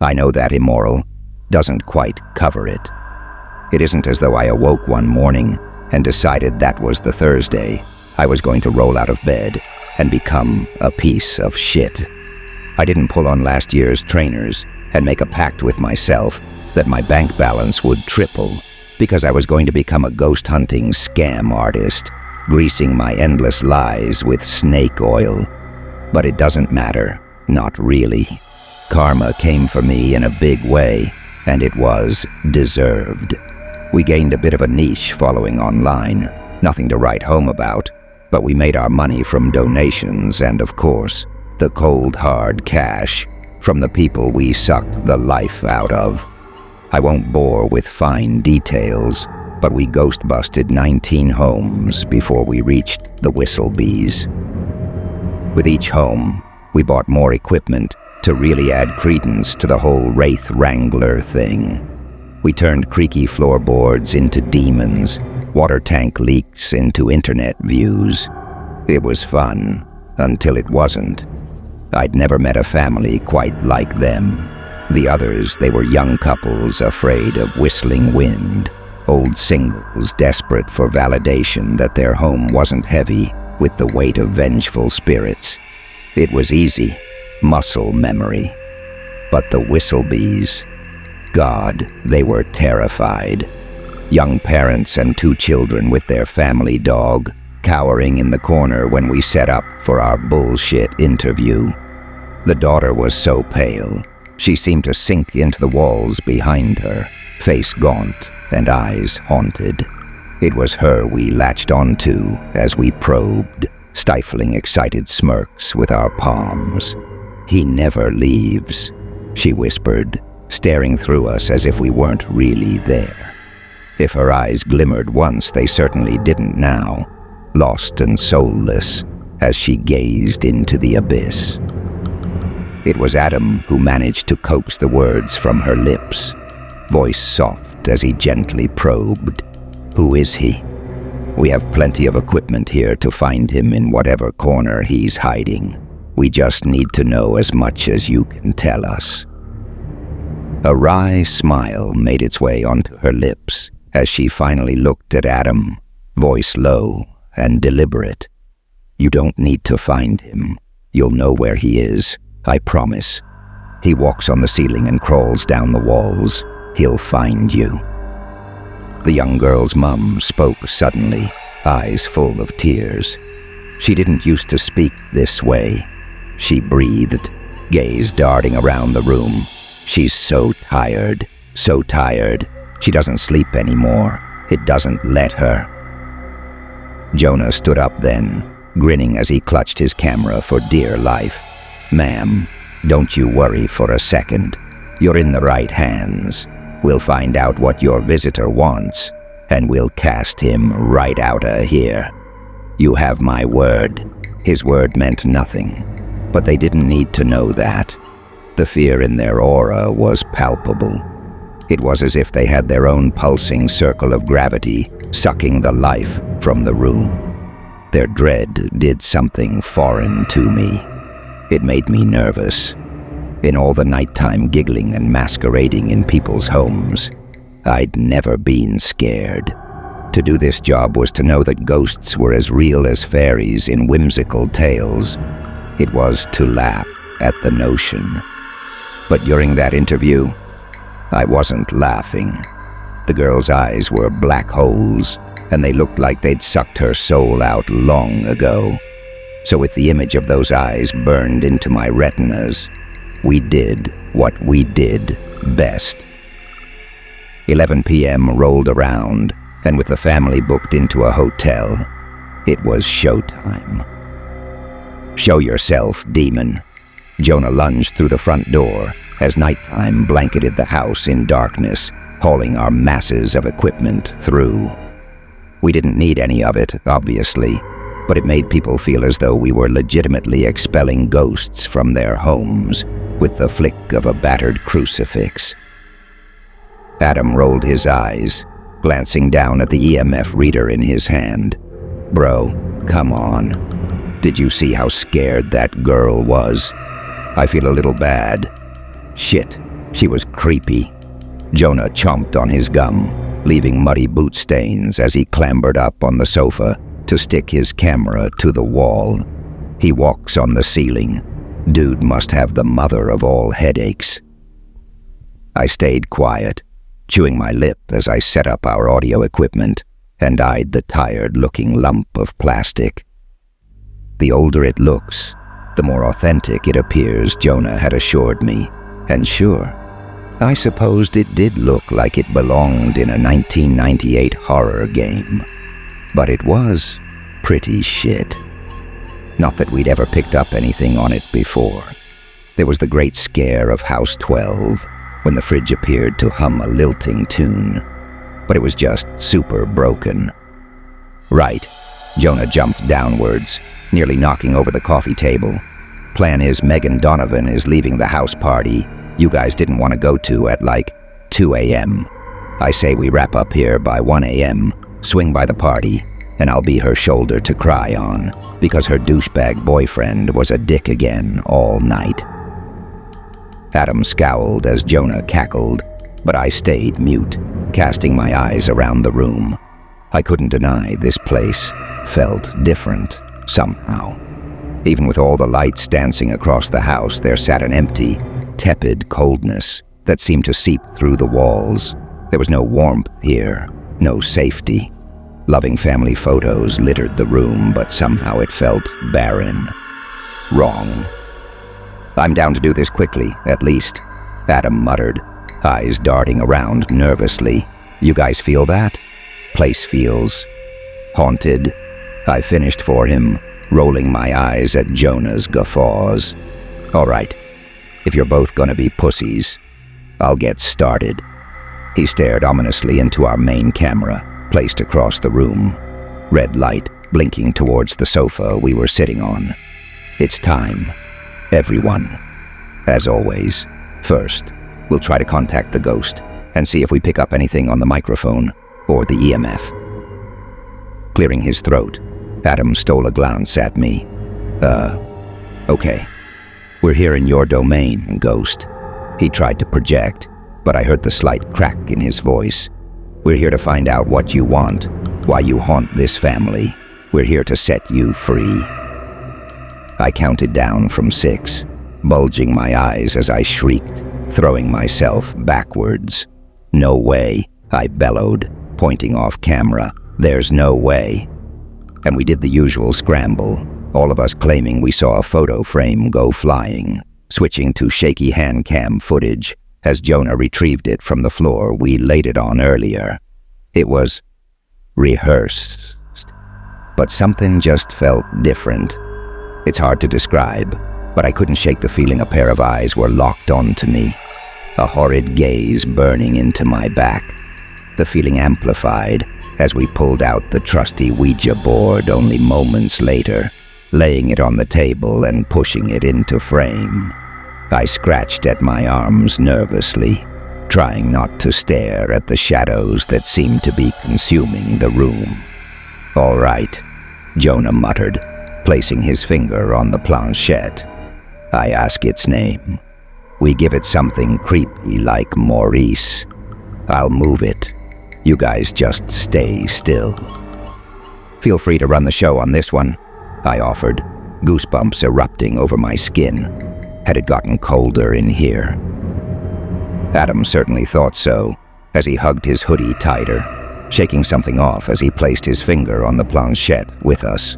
I know that immoral doesn't quite cover it. It isn't as though I awoke one morning and decided that was the Thursday I was going to roll out of bed and become a piece of shit. I didn't pull on last year's trainers and make a pact with myself that my bank balance would triple because I was going to become a ghost hunting scam artist, greasing my endless lies with snake oil. But it doesn't matter, not really. Karma came for me in a big way, and it was deserved. We gained a bit of a niche following online, nothing to write home about, but we made our money from donations and, of course, the cold hard cash from the people we sucked the life out of. I won't bore with fine details, but we ghost busted 19 homes before we reached the Whistlebees. With each home, we bought more equipment to really add credence to the whole Wraith Wrangler thing. We turned creaky floorboards into demons, water tank leaks into internet views. It was fun, until it wasn't. I'd never met a family quite like them. The others, they were young couples afraid of whistling wind, old singles desperate for validation that their home wasn't heavy with the weight of vengeful spirits. It was easy, muscle memory. But the Whistlebees, God, they were terrified. Young parents and 2 children with their family dog, cowering in the corner when we set up for our bullshit interview. The daughter was so pale, she seemed to sink into the walls behind her, face gaunt and eyes haunted. It was her we latched onto as we probed, stifling excited smirks with our palms. "He never leaves," she whispered, staring through us as if we weren't really there. If her eyes glimmered once, they certainly didn't now, lost and soulless, as she gazed into the abyss. It was Adam who managed to coax the words from her lips, voice soft as he gently probed. "Who is he? We have plenty of equipment here to find him in whatever corner he's hiding. We just need to know as much as you can tell us." A wry smile made its way onto her lips as she finally looked at Adam, voice low and deliberate. "You don't need to find him. You'll know where he is, I promise. He walks on the ceiling and crawls down the walls. He'll find you." The young girl's mum spoke suddenly, eyes full of tears. She didn't used to speak this way. She breathed, gaze darting around the room. "She's so tired, so tired. She doesn't sleep anymore. It doesn't let her." Jonah stood up then, grinning as he clutched his camera for dear life. "Ma'am, don't you worry for a second. You're in the right hands. We'll find out what your visitor wants, and we'll cast him right out of here. You have my word." His word meant nothing, but they didn't need to know that. The fear in their aura was palpable. It was as if they had their own pulsing circle of gravity, sucking the life from the room. Their dread did something foreign to me. It made me nervous. In all the nighttime giggling and masquerading in people's homes, I'd never been scared. To do this job was to know that ghosts were as real as fairies in whimsical tales. It was to laugh at the notion. But during that interview, I wasn't laughing. The girl's eyes were black holes, and they looked like they'd sucked her soul out long ago. So with the image of those eyes burned into my retinas, we did what we did best. 11 p.m. rolled around, and with the family booked into a hotel, it was showtime. "Show yourself, demon." Jonah lunged through the front door as nighttime blanketed the house in darkness, hauling our masses of equipment through. We didn't need any of it, obviously, but it made people feel as though we were legitimately expelling ghosts from their homes with the flick of a battered crucifix. Adam rolled his eyes, glancing down at the EMF reader in his hand. "Bro, come on. Did you see how scared that girl was? I feel a little bad. Shit, She was creepy. Jonah chomped on his gum, leaving muddy boot stains as he clambered up on the sofa to stick his camera to the wall. He walks on the ceiling. Dude must have the mother of all headaches. I stayed quiet, chewing my lip as I set up our audio equipment and eyed the tired-looking lump of plastic. The older it looks, the more authentic it appears, Jonah had assured me. And sure, I supposed it did look like it belonged in a 1998 horror game. But it was pretty shit. Not that we'd ever picked up anything on it before. There was the great scare of House 12, when the fridge appeared to hum a lilting tune. But it was just super broken. Right, Jonah jumped downwards, nearly knocking over the coffee table. Plan is Megan Donovan is leaving the house party you guys didn't want to go to at like 2 a.m. I say we wrap up here by 1 a.m., swing by the party, and I'll be her shoulder to cry on, because her douchebag boyfriend was a dick again all night. Adam scowled as Jonah cackled, but I stayed mute, casting my eyes around the room. I couldn't deny this place felt different, somehow. Even with all the lights dancing across the house, there sat an empty, tepid coldness that seemed to seep through the walls. There was no warmth here, no safety. Loving family photos littered the room, but somehow it felt barren. Wrong. I'm down to do this quickly, at least, Adam muttered, eyes darting around nervously. You guys feel that? Place feels haunted. I finished for him, rolling my eyes at Jonah's guffaws. All right, if you're both gonna be pussies, I'll get started. He stared ominously into our main camera, placed across the room, red light blinking towards the sofa we were sitting on. It's time, everyone. As always, first, we'll try to contact the ghost and see if we pick up anything on the microphone or the EMF. Clearing his throat, Adam stole a glance at me. Okay. We're here in your domain, Ghost. He tried to project, but I heard the slight crack in his voice. We're here to find out what you want, why you haunt this family. We're here to set you free. I counted down from 6, bulging my eyes as I shrieked, throwing myself backwards. No way, I bellowed, pointing off camera. There's no way. And we did the usual scramble, all of us claiming we saw a photo frame go flying, switching to shaky hand cam footage as Jonah retrieved it from the floor we laid it on earlier. It was rehearsed, but something just felt different. It's hard to describe, but I couldn't shake the feeling a pair of eyes were locked onto me, a horrid gaze burning into my back. The feeling amplified as we pulled out the trusty Ouija board only moments later, laying it on the table and pushing it into frame. I scratched at my arms nervously, trying not to stare at the shadows that seemed to be consuming the room. All right, Jonah muttered, placing his finger on the planchette. I ask its name. We give it something creepy like Maurice. I'll move it. You guys just stay still. Feel free to run the show on this one, I offered, goosebumps erupting over my skin. Had it gotten colder in here? Adam certainly thought so, as he hugged his hoodie tighter, shaking something off as he placed his finger on the planchette with us.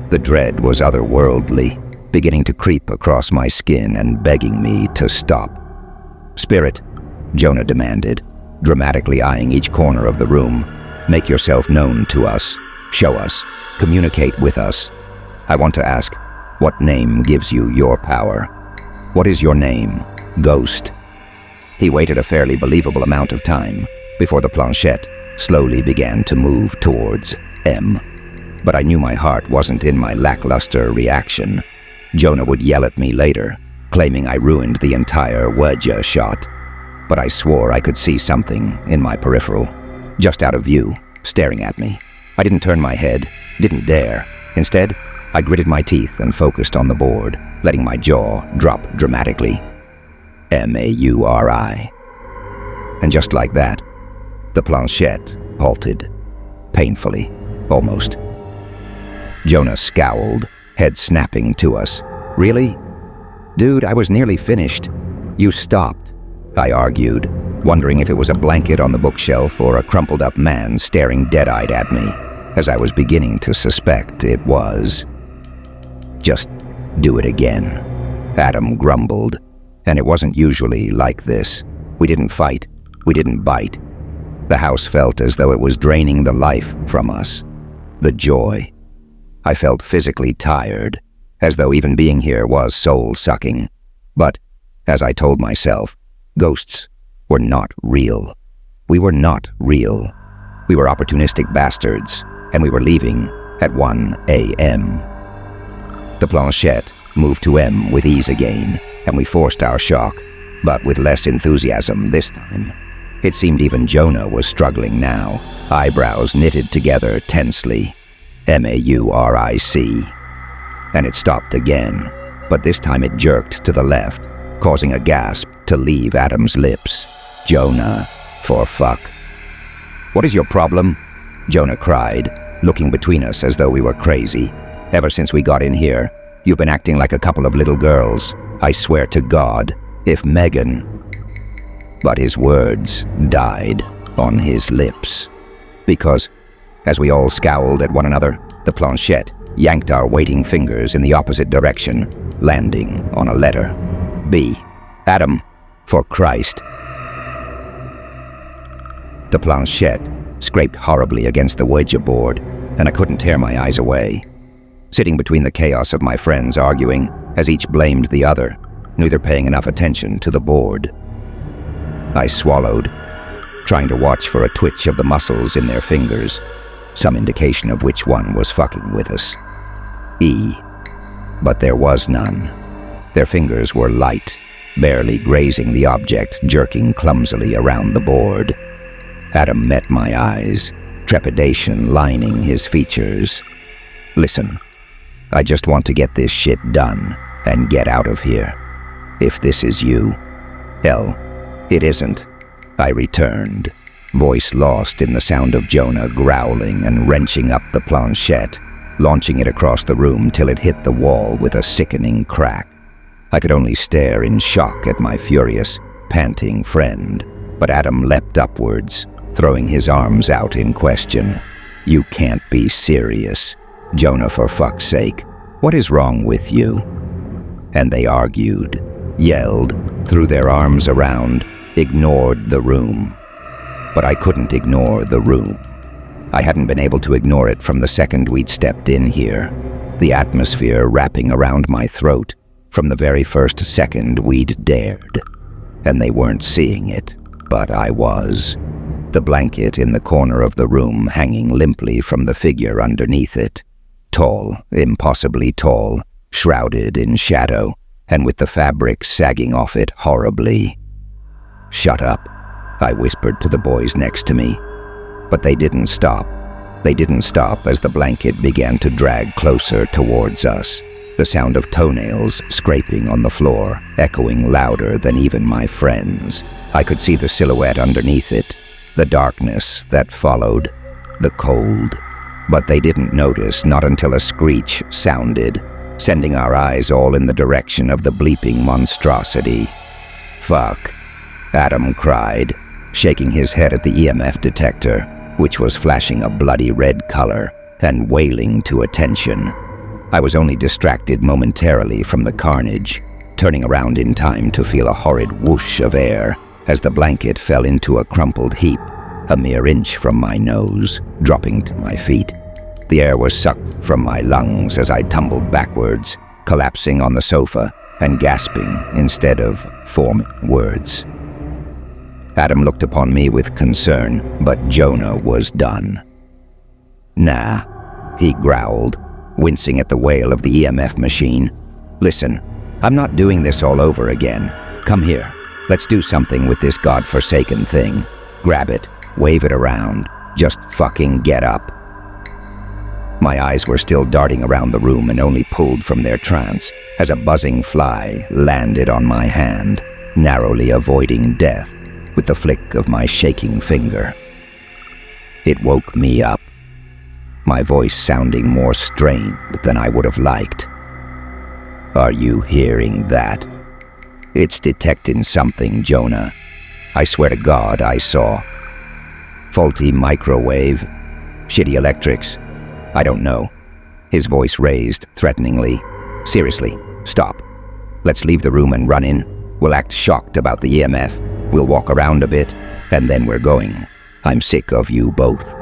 The dread was otherworldly, beginning to creep across my skin and begging me to stop. Spirit, Jonah demanded, dramatically eyeing each corner of the room. Make yourself known to us. Show us. Communicate with us. I want to ask, what name gives you your power? What is your name, Ghost? He waited a fairly believable amount of time before the planchette slowly began to move towards M. But I knew my heart wasn't in my lackluster reaction. Jonah would yell at me later, claiming I ruined the entire Ouija shot. But I swore I could see something in my peripheral, just out of view, staring at me. I didn't turn my head, didn't dare. Instead, I gritted my teeth and focused on the board, letting my jaw drop dramatically. M-A-U-R-I. And just like that, the planchette halted, painfully, almost. Jonah scowled, head snapping to us. Really? Dude, I was nearly finished. You stopped, I argued, wondering if it was a blanket on the bookshelf or a crumpled-up man staring dead-eyed at me, as I was beginning to suspect it was. Just do it again, Adam grumbled, and it wasn't usually like this. We didn't fight. We didn't bite. The house felt as though it was draining the life from us. The joy. I felt physically tired, as though even being here was soul-sucking. But, as I told myself, ghosts were not real. We were not real. We were opportunistic bastards, and we were leaving at 1 a.m. The planchette moved to M with ease again, and we forced our shock, but with less enthusiasm this time. It seemed even Jonah was struggling now, eyebrows knitted together tensely. M-A-U-R-I-C. And it stopped again, but this time it jerked to the left, causing a gasp to leave Adam's lips. Jonah, for fuck. What is your problem? Jonah cried, looking between us as though we were crazy. Ever since we got in here, you've been acting like a couple of little girls. I swear to God, if Megan... But his words died on his lips. Because, as we all scowled at one another, the planchette yanked our waiting fingers in the opposite direction, landing on a letter. B. Adam, for Christ. The planchette scraped horribly against the Ouija board, and I couldn't tear my eyes away. Sitting between the chaos of my friends arguing, as each blamed the other, neither paying enough attention to the board. I swallowed, trying to watch for a twitch of the muscles in their fingers, some indication of which one was fucking with us. E. But there was none. Their fingers were light, barely grazing the object, jerking clumsily around the board. Adam met my eyes, trepidation lining his features. Listen, I just want to get this shit done and get out of here. If this is you, hell, it isn't, I returned, voice lost in the sound of Jonah growling and wrenching up the planchette, launching it across the room till it hit the wall with a sickening crack. I could only stare in shock at my furious, panting friend, but Adam leapt upwards, throwing his arms out in question. You can't be serious. Jonah, for fuck's sake, what is wrong with you? And they argued, yelled, threw their arms around, ignored the room. But I couldn't ignore the room. I hadn't been able to ignore it from the second we'd stepped in here, the atmosphere wrapping around my throat from the very first second we'd dared. And they weren't seeing it, but I was. The blanket in the corner of the room hanging limply from the figure underneath it. Tall, impossibly tall, shrouded in shadow, and with the fabric sagging off it horribly. Shut up, I whispered to the boys next to me. But they didn't stop. They didn't stop as the blanket began to drag closer towards us, the sound of toenails scraping on the floor, echoing louder than even my friends. I could see the silhouette underneath it, the darkness that followed, the cold. But they didn't notice, not until a screech sounded, sending our eyes all in the direction of the bleeping monstrosity. Fuck, Adam cried, shaking his head at the EMF detector, which was flashing a bloody red color, and wailing to attention. I was only distracted momentarily from the carnage, turning around in time to feel a horrid whoosh of air as the blanket fell into a crumpled heap, a mere inch from my nose, dropping to my feet. The air was sucked from my lungs as I tumbled backwards, collapsing on the sofa and gasping instead of forming words. Adam looked upon me with concern, but Jonah was done. Nah, he growled, wincing at the wail of the EMF machine. Listen, I'm not doing this all over again. Come here, let's do something with this godforsaken thing. Grab it, wave it around, just fucking get up. My eyes were still darting around the room and only pulled from their trance as a buzzing fly landed on my hand. narrowly avoiding death with the flick of my shaking finger. It woke me up, my voice sounding more strained than I would have liked. "Are you hearing that? It's detecting something, Jonah. I swear to God I saw. Faulty microwave, shitty electrics, I don't know." His voice raised threateningly. "Seriously, stop. Let's leave the room and run in. We'll act shocked about the EMF. We'll walk around a bit, and then we're going. I'm sick of you both."